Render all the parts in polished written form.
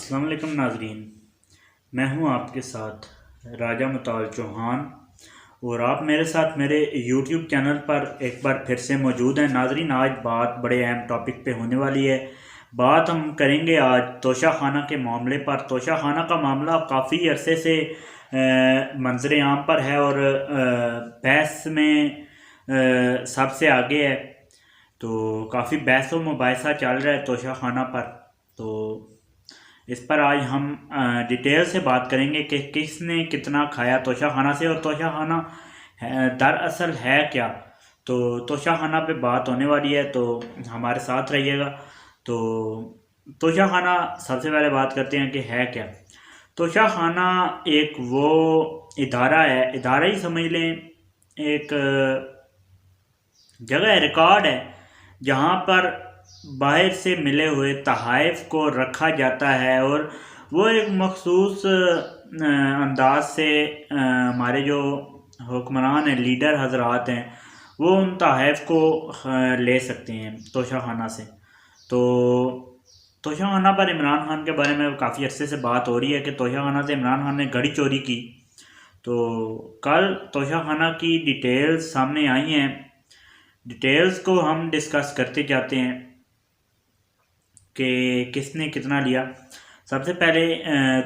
अस्सलाम वालेकुम नाजरीन। मैं हूं आपके साथ राजा मुताल चौहान और आप मेरे साथ मेरे यूट्यूब चैनल पर एक बार फिर से मौजूद हैं। नाजरीन, आज बात बड़े अहम टॉपिक पे होने वाली है। बात हम करेंगे आज तोशा खाना के मामले पर। तोशा खाना का मामला काफ़ी अरसे से मंजर आम पर है और बहस में सबसे आगे है। तो काफ़ी बहस व मुबाहिसा चल रहा है तोशा खाना पर। तो इस पर आज हम डिटेल से बात करेंगे कि किसने कितना खाया तोशा खाना से और तोशा खाना दरअसल है क्या। तो तोशा खाना पे बात होने वाली है, तो हमारे साथ रहिएगा। तो तोशा खाना सबसे पहले बात करते हैं कि है क्या। तोशा खाना एक वो इदारा है, इदारा ही समझ लें, एक जगह है, रिकॉर्ड है, जहाँ पर बाहर से मिले हुए तहाइफ को रखा जाता है और वो एक मखसूस अंदाज से हमारे जो हुक्मरान हैं, लीडर हजरात हैं, वो उन तहाइफ को ले सकते हैं तोशा खाना से। तो तोशा खाना पर इमरान खान के बारे में काफ़ी अरसे से बात हो रही है कि तोशा खाना से इमरान खान ने घड़ी चोरी की। तो कल तोशा खाना की डिटेल्स सामने आई हैं। डिटेल्स को हम डिस्कस करते जाते हैं कि किसने कितना लिया। सबसे पहले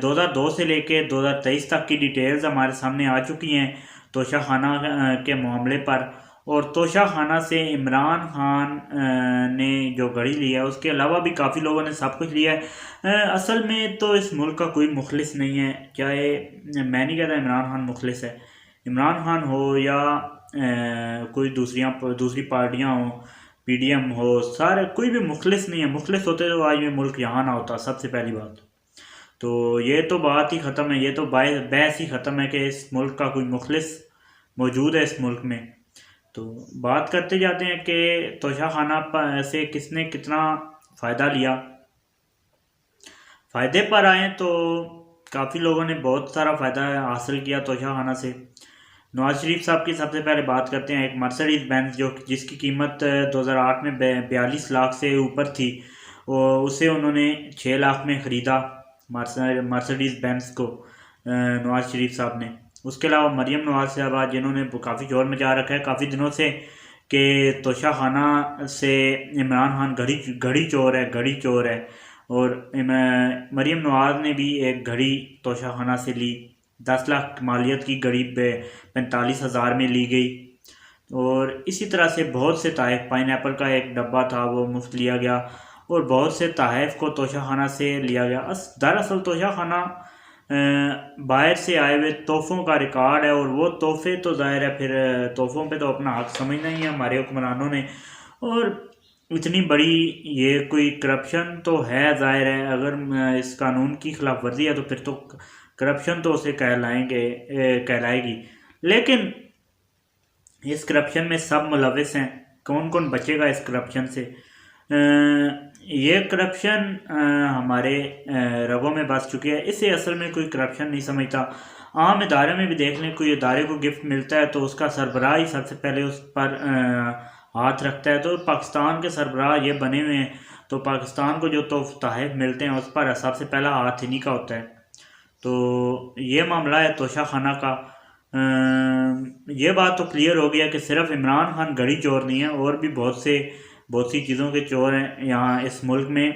2002 से लेके 2023 तक की डिटेल्स हमारे सामने आ चुकी हैं तोशा खाना के मामले पर। और तोशा खाना से इमरान खान ने जो घड़ी लिया, उसके अलावा भी काफ़ी लोगों ने सब कुछ लिया है। असल में तो इस मुल्क का कोई मुखलिस नहीं है, चाहे मैं नहीं कहता इमरान खान मुखलिस है। इमरान खान हो या कोई दूसरी पार्टियां हो, पीडीएम हो, सारे कोई भी मुखलिस नहीं है। मुखलिस होते तो आज ये मुल्क यहाँ ना होता, सबसे पहली बात। तो ये तो बात ही ख़त्म है, ये तो बहस ही ख़त्म है कि इस मुल्क का कोई मुखलिस मौजूद है इस मुल्क में। तो बात करते जाते हैं कि तोशा खाना से किसने कितना फ़ायदा लिया। फ़ायदे पर आए तो काफ़ी लोगों ने बहुत सारा फ़ायदा हासिल किया तोशा खाना से। नवाज शरीफ साहब की सबसे पहले बात करते हैं। एक मर्सिडीज़ बेंज जो जिसकी कीमत 2008 में 42 लाख से ऊपर थी, और उसे उन्होंने 6 लाख में ख़रीदा मर्सिडीज़ बेंज को नवाज शरीफ साहब ने। उसके अलावा मरीम नवाज साहबा, जिन्होंने काफ़ी जोर मचा रखा है काफ़ी दिनों से कि तोशा खाना से इमरान खान घड़ी चोर है, घड़ी चोर है। और मरीम नवाज ने भी एक घड़ी तोशा खाना से ली। 10 लाख मालियत की घड़ी 45,000 में ली गई। और इसी तरह से बहुत से तहफ़, पाइनएप्पल का एक डब्बा था वो मुफ्त लिया गया, और बहुत से तहफ़ को तोशा खाना से लिया गया। दरअसल तोशा खाना बाहर से आए हुए तोहफ़ों का रिकॉर्ड है, और वो तोहफ़े तो ज़ाहिर है फिर तोहफ़ों पे तो अपना हक समझना ही है हमारे हुक्मरानों ने। और इतनी बड़ी ये कोई करप्शन तो है, ज़ाहिर है अगर इस कानून की खिलाफ वर्जी है तो फिर तो करप्शन तो उसे कहलाएगी। लेकिन इस करप्शन में सब मुलविस हैं। कौन कौन बचेगा इस करप्शन से? ये करप्शन हमारे रगों में बस चुकी है। इसे असल में कोई करप्शन नहीं समझता। आम इदारे में भी देख लें, कोई इदारे को गिफ्ट मिलता है तो उसका सरबराह ही सबसे पहले उस पर हाथ रखता है। तो पाकिस्तान के सरबराह ये बने हुए हैं, तो पाकिस्तान को जो तोहफ़े मिलते हैं उस पर सबसे पहला हाथ इन्हीं का होता है। तो ये मामला है तोशा खाना का। ये बात तो क्लियर हो गया कि सिर्फ इमरान खान घड़ी चोर नहीं है, और भी बहुत सी चीज़ों के चोर हैं यहाँ इस मुल्क में।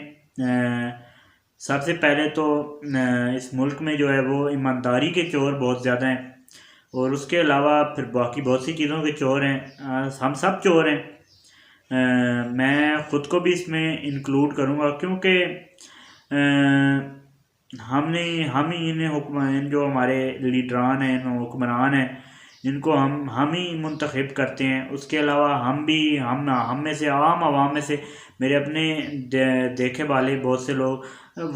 सबसे पहले तो इस मुल्क में जो है वो ईमानदारी के चोर बहुत ज़्यादा हैं, और उसके अलावा फिर बाकी बहुत सी चीज़ों के चोर हैं। हम सब चोर हैं। मैं ख़ुद को भी इसमें इंक्लूड करूँगा, क्योंकि हम ही इन जो हमारे लीडरान हैं, इन हुक्मरान हैं, इनको हम ही मुंतखब करते हैं। उसके अलावा हम में से, आम आवाम में से, मेरे अपने देखे वाले बहुत से लोग,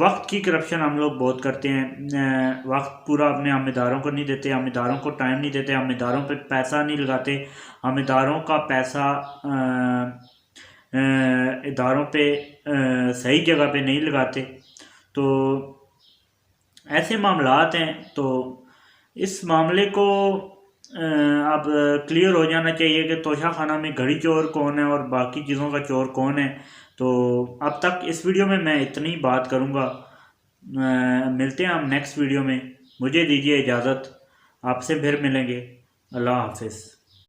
वक्त की करप्शन हम लोग बहुत करते हैं। वक्त पूरा अपने हम इदारों को नहीं देते, हम इदारों को टाइम नहीं देते, हम इदारों पे पैसा नहीं लगाते, हम इदारों का पैसा इदारों पे सही जगह पे नहीं लगाते। तो ऐसे मामलात हैं। तो इस मामले को अब क्लियर हो जाना चाहिए कि तोशा खाना में घड़ी चोर कौन है और बाकी चीज़ों का चोर कौन है। तो अब तक इस वीडियो में मैं इतनी बात करूँगा। मिलते हैं हम नेक्स्ट वीडियो में। मुझे दीजिए इजाज़त, आपसे फिर मिलेंगे। अल्लाह हाफिज़।